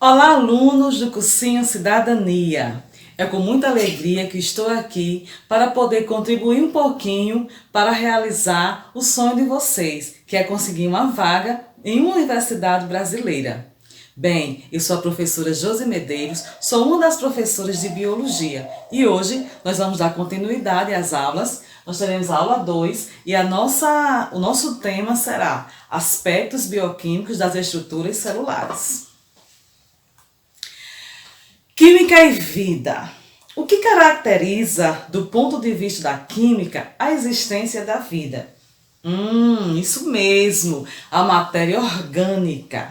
Olá, alunos do cursinho Cidadania. É com muita alegria que estou aqui para poder contribuir um pouquinho para realizar o sonho de vocês, que é conseguir uma vaga em uma universidade brasileira. Bem, eu sou a professora Josi Medeiros, sou uma das professoras de Biologia e hoje nós vamos dar continuidade às aulas. Nós teremos a aula 2 e o nosso tema será Aspectos Bioquímicos das Estruturas Celulares. Química e vida. O que caracteriza, do ponto de vista da química, a existência da vida? Isso mesmo, a matéria orgânica.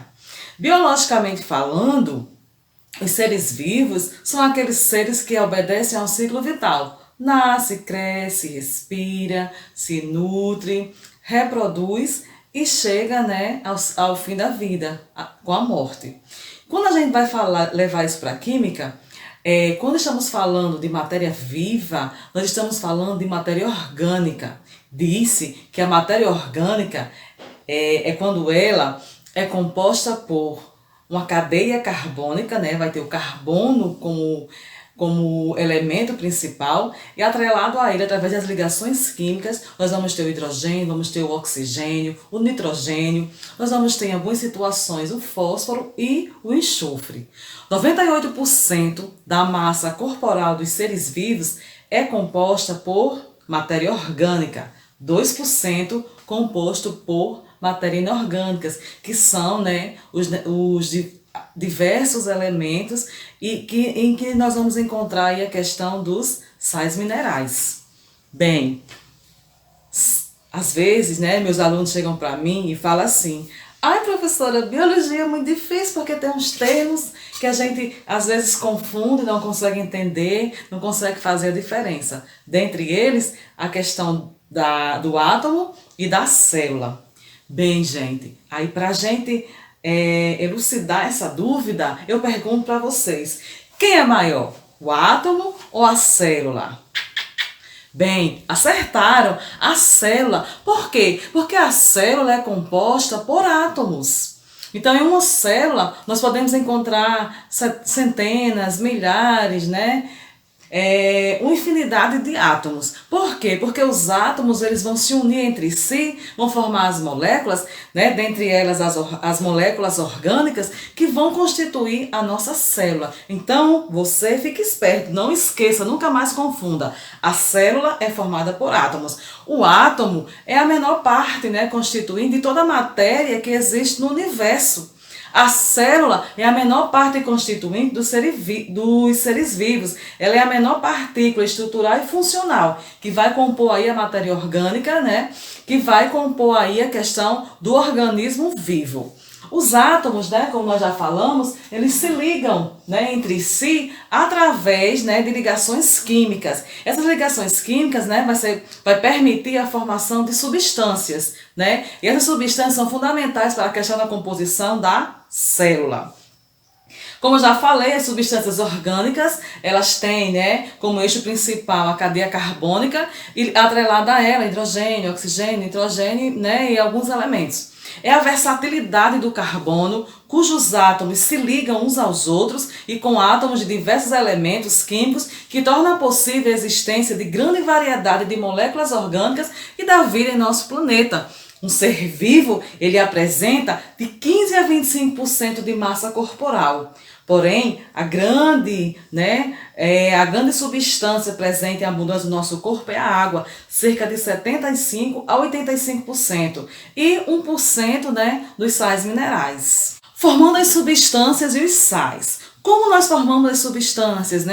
Biologicamente falando, os seres vivos são aqueles seres que obedecem ao ciclo vital. Nasce, cresce, respira, se nutre, reproduz e chega, ao fim da vida, com a morte. Quando a gente vai levar isso para a química, quando estamos falando de matéria viva, nós estamos falando de matéria orgânica. Disse que a matéria orgânica é quando ela é composta por uma cadeia carbônica, vai ter o carbono como elemento principal, e atrelado a ele, através das ligações químicas, nós vamos ter o hidrogênio, vamos ter o oxigênio, o nitrogênio, nós vamos ter em algumas situações o fósforo e o enxofre. 98% da massa corporal dos seres vivos é composta por matéria orgânica, 2% composto por matéria inorgânicas, que são os diversos elementos em que nós vamos encontrar aí a questão dos sais minerais. Bem, às vezes, meus alunos chegam para mim e falam assim: ai, professora, biologia é muito difícil porque tem uns termos que a gente às vezes confunde, não consegue entender, não consegue fazer a diferença. Dentre eles, a questão do átomo e da célula. Bem, gente, aí para a gente elucidar essa dúvida, eu pergunto para vocês: quem é maior, o átomo ou a célula? Bem, acertaram, a célula. Por quê? Porque a célula é composta por átomos. Então, em uma célula, nós podemos encontrar centenas, milhares, uma infinidade de átomos. Por quê? Porque os átomos eles vão se unir entre si, vão formar as moléculas, dentre elas as moléculas orgânicas que vão constituir a nossa célula. Então, você fique esperto, não esqueça, nunca mais confunda. A célula é formada por átomos. O átomo é a menor parte, constituindo de toda a matéria que existe no universo. A célula é a menor parte constituinte dos seres vivos. Ela é a menor partícula estrutural e funcional, que vai compor aí a matéria orgânica, que vai compor aí a questão do organismo vivo. Os átomos, como nós já falamos, eles se ligam entre si através de ligações químicas. Essas ligações químicas vai permitir a formação de substâncias. E essas substâncias são fundamentais para a questão da composição da célula. Como eu já falei, as substâncias orgânicas, elas têm como eixo principal a cadeia carbônica e atrelada a ela hidrogênio, oxigênio, nitrogênio e alguns elementos. É a versatilidade do carbono, cujos átomos se ligam uns aos outros e com átomos de diversos elementos químicos que torna possível a existência de grande variedade de moléculas orgânicas e da vida em nosso planeta. Um ser vivo, ele apresenta de 15 a 25% de massa corporal. Porém, a grande substância presente em abundância no nosso corpo é a água, cerca de 75 a 85%, e 1% dos sais minerais. Formando as substâncias e os sais. Como nós formamos as substâncias,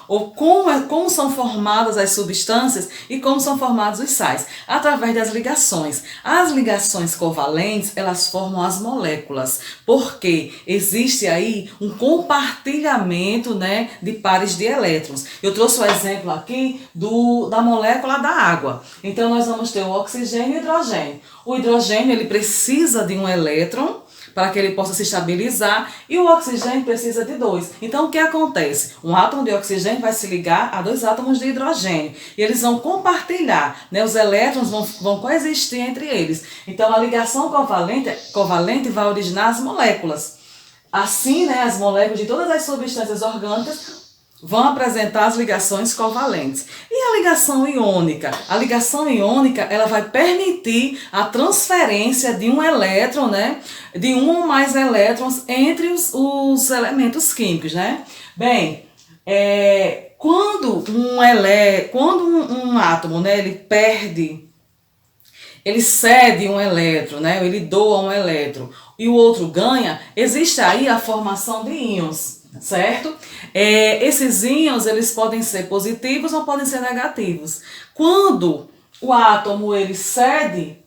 Ou como são formadas as substâncias e como são formados os sais? Através das ligações. As ligações covalentes, elas formam as moléculas, porque existe aí um compartilhamento, de pares de elétrons. Eu trouxe o exemplo aqui da molécula da água. Então, nós vamos ter o oxigênio e o hidrogênio. O hidrogênio, ele precisa de um elétron para que ele possa se estabilizar, e o oxigênio precisa de 2. Então, o que acontece? Um átomo de oxigênio vai se ligar a 2 átomos de hidrogênio, e eles vão compartilhar, os elétrons vão coexistir entre eles. Então, a ligação covalente vai originar as moléculas. Assim, né, as moléculas de todas as substâncias orgânicas vão apresentar as ligações covalentes. E a ligação iônica? A ligação iônica, ela vai permitir a transferência de um elétron, né, de um ou mais elétrons entre os elementos químicos, né? Bem, quando um átomo, né, ele cede um elétron, né, ele doa um elétron, e o outro ganha, existe aí a formação de íons, certo? Esses íons, eles podem ser positivos ou podem ser negativos. Quando o átomo ele cede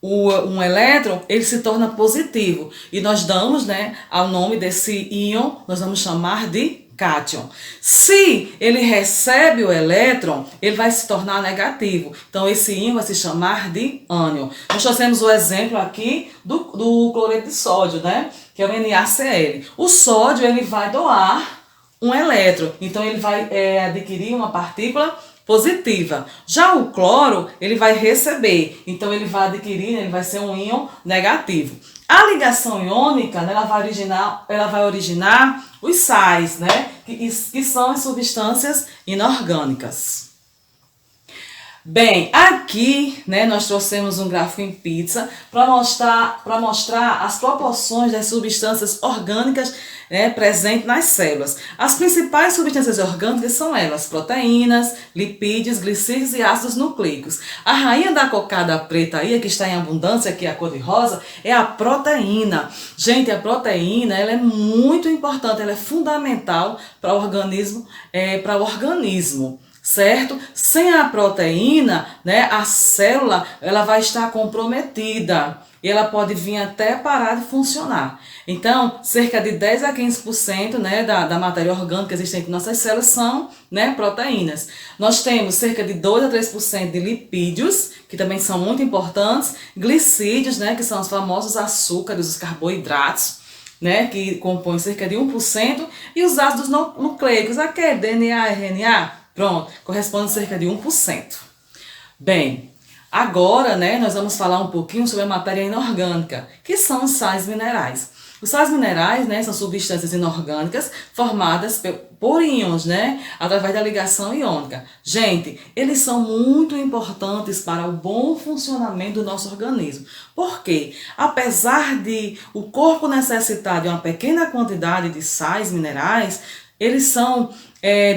um elétron, ele se torna positivo. E nós damos, né, ao nome desse íon, nós vamos chamar de cátion. Se ele recebe o elétron, ele vai se tornar negativo. Então, esse íon vai se chamar de ânion. Nós trouxemos o exemplo aqui do cloreto de sódio, né? Que é o NaCl. O sódio, ele vai doar um elétron. Então, ele vai adquirir uma partícula positiva. Já o cloro, ele vai receber. Então, ele vai adquirir, ele vai ser um íon negativo. A ligação iônica, né, ela vai originar os sais, né, que são as substâncias inorgânicas. Bem, aqui, né, nós trouxemos um gráfico em pizza para mostrar as proporções das substâncias orgânicas, né, presentes nas células. As principais substâncias orgânicas são elas: proteínas, lipídios, glicídios e ácidos nucleicos. A rainha da cocada preta aí, que está em abundância, que é a cor de rosa, é a proteína. Gente, a proteína, ela é muito importante, ela é fundamental para o organismo, certo? Sem a proteína, né, a célula ela vai estar comprometida e ela pode vir até parar de funcionar. Então, cerca de 10 a 15%, né, da matéria orgânica existente em nossas células são, né, proteínas. Nós temos cerca de 2 a 3% de lipídios, que também são muito importantes, glicídios, né, que são os famosos açúcares, os carboidratos, né, que compõem cerca de 1%, e os ácidos nucleicos, aqui DNA, RNA, pronto, corresponde a cerca de 1%. Bem, agora, né, nós vamos falar um pouquinho sobre a matéria inorgânica, que são os sais minerais. Os sais minerais, né, são substâncias inorgânicas formadas por íons, né, através da ligação iônica. Gente, eles são muito importantes para o bom funcionamento do nosso organismo. Por quê? Apesar de o corpo necessitar de uma pequena quantidade de sais minerais, eles são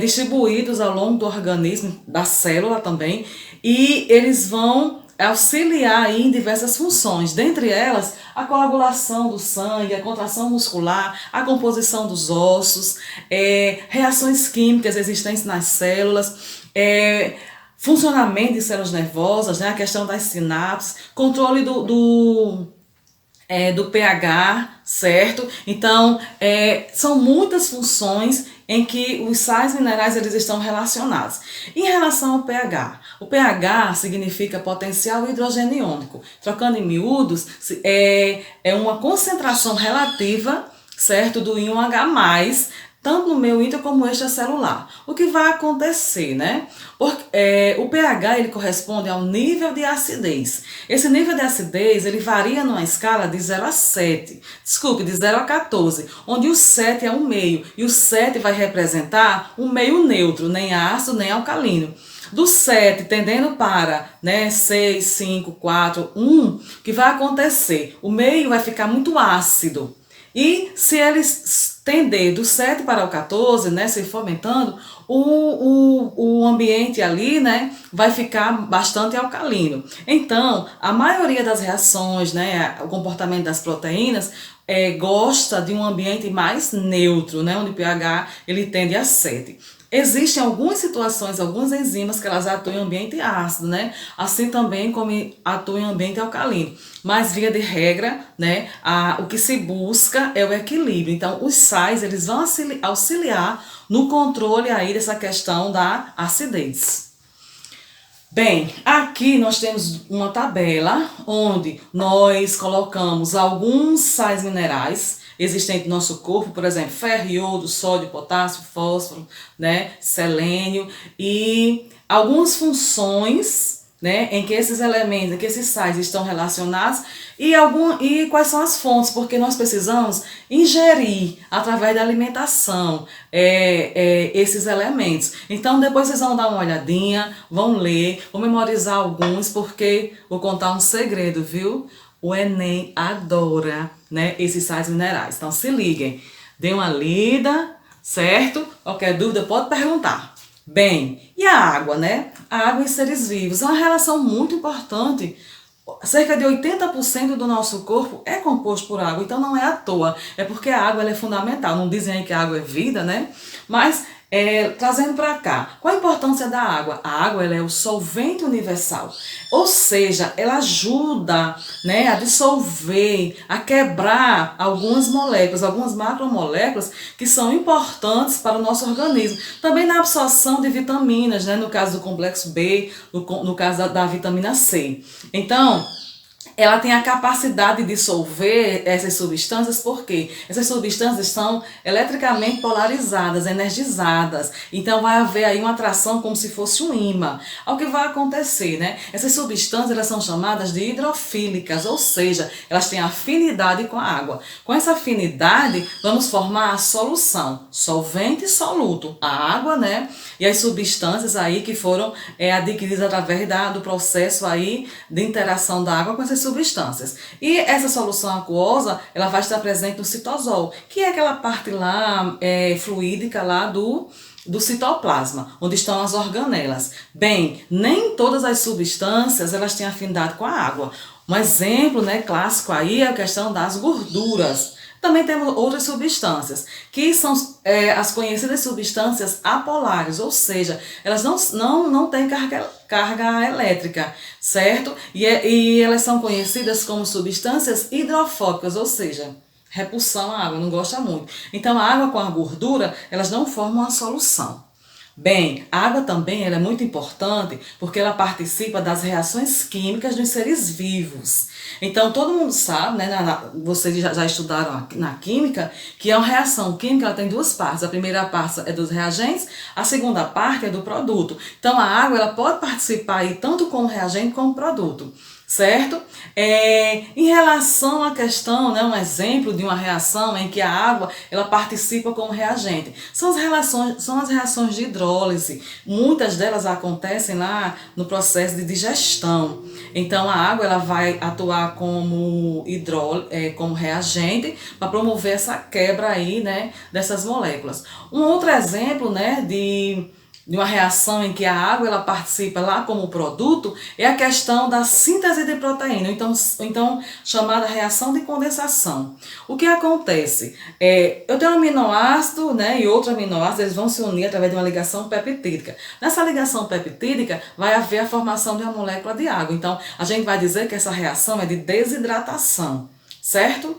distribuídos ao longo do organismo, da célula também, e eles vão auxiliar aí em diversas funções, dentre elas a coagulação do sangue, a contração muscular, a composição dos ossos, reações químicas existentes nas células, funcionamento de células nervosas, né, a questão das sinapses, controle do pH, certo? Então, são muitas funções em que os sais minerais eles estão relacionados. Em relação ao pH, o pH significa potencial hidrogeniônico. Trocando em miúdos, é uma concentração relativa, certo, do íon H+, tanto no meio intra como extracelular. O que vai acontecer, né? O pH ele corresponde ao nível de acidez. Esse nível de acidez ele varia numa escala de 0 a 7. Desculpe, de 0 a 14, onde o 7 é um meio. E o 7 vai representar um meio neutro, nem ácido nem alcalino. Do 7 tendendo para, né, 6, 5, 4, 1, o que vai acontecer? O meio vai ficar muito ácido. E se eles tender do 7 para o 14, né, se for aumentando, o ambiente ali, né, vai ficar bastante alcalino. Então, a maioria das reações, né, o comportamento das proteínas, gosta de um ambiente mais neutro, né, onde o pH ele tende a 7. Existem algumas situações, algumas enzimas que elas atuam em ambiente ácido, né? Assim também como atuam em ambiente alcalino. Mas, via de regra, né, o que se busca é o equilíbrio. Então, os sais, eles vão auxiliar no controle aí dessa questão da acidez. Bem, aqui nós temos uma tabela onde nós colocamos alguns sais minerais existente no nosso corpo, por exemplo, ferro, iodo, sódio, potássio, fósforo, né, selênio, e algumas funções né, em que esses elementos, em que esses sais estão relacionados e quais são as fontes, porque nós precisamos ingerir através da alimentação esses elementos. Então depois vocês vão dar uma olhadinha, vão ler, vão memorizar alguns, porque vou contar um segredo, viu? O Enem adora, né, esses sais minerais. Então se liguem, dê uma lida, certo? Qualquer dúvida pode perguntar. Bem, e a água, né? A água e seres vivos é uma relação muito importante. Cerca de 80% do nosso corpo é composto por água, então não é à toa, é porque a água ela é fundamental. Não dizem aí que a água é vida, né? Mas trazendo para cá, qual a importância da água? A água ela é o solvente universal, ou seja, ela ajuda, né, a dissolver, a quebrar algumas moléculas, algumas macromoléculas que são importantes para o nosso organismo. Também na absorção de vitaminas, né, no caso do complexo B, no caso da vitamina C. Então, ela tem a capacidade de dissolver essas substâncias, porque essas substâncias são eletricamente polarizadas, energizadas. Então vai haver aí uma atração como se fosse um ímã. O que vai acontecer, né? Essas substâncias elas são chamadas de hidrofílicas, ou seja, elas têm afinidade com a água. Com essa afinidade, vamos formar a solução, solvente e soluto, a água, né? E as substâncias aí que foram adquiridas através do processo aí de interação da água com essas substâncias. E essa solução aquosa, ela vai estar presente no citosol, que é aquela parte lá fluídica lá do citoplasma, onde estão as organelas. Bem, nem todas as substâncias elas têm afinidade com a água. Um exemplo, né, clássico aí é a questão das gorduras. Também temos outras substâncias, que são as conhecidas substâncias apolares, ou seja, elas não têm carga elétrica, certo? E elas são conhecidas como substâncias hidrofóbicas, ou seja, repulsão à água, não gosta muito. Então a água com a gordura, elas não formam uma solução. Bem, a água também ela é muito importante porque ela participa das reações químicas dos seres vivos. Então, todo mundo sabe, né, vocês já estudaram na química, que a reação química ela tem duas partes. A primeira parte é dos reagentes, a segunda parte é do produto. Então, a água ela pode participar aí tanto como reagente como produto. Certo? Em relação à questão, né, um exemplo de uma reação em que a água ela participa como reagente, são as reações de hidrólise. Muitas delas acontecem lá no processo de digestão. Então a água ela vai atuar como como reagente para promover essa quebra aí, né, dessas moléculas. Um outro exemplo, né, de uma reação em que a água ela participa lá como produto, é a questão da síntese de proteína, então chamada reação de condensação. O que acontece? Eu tenho um aminoácido, né, e outro aminoácido, eles vão se unir através de uma ligação peptídica. Nessa ligação peptídica vai haver a formação de uma molécula de água. Então, a gente vai dizer que essa reação é de desidratação, certo?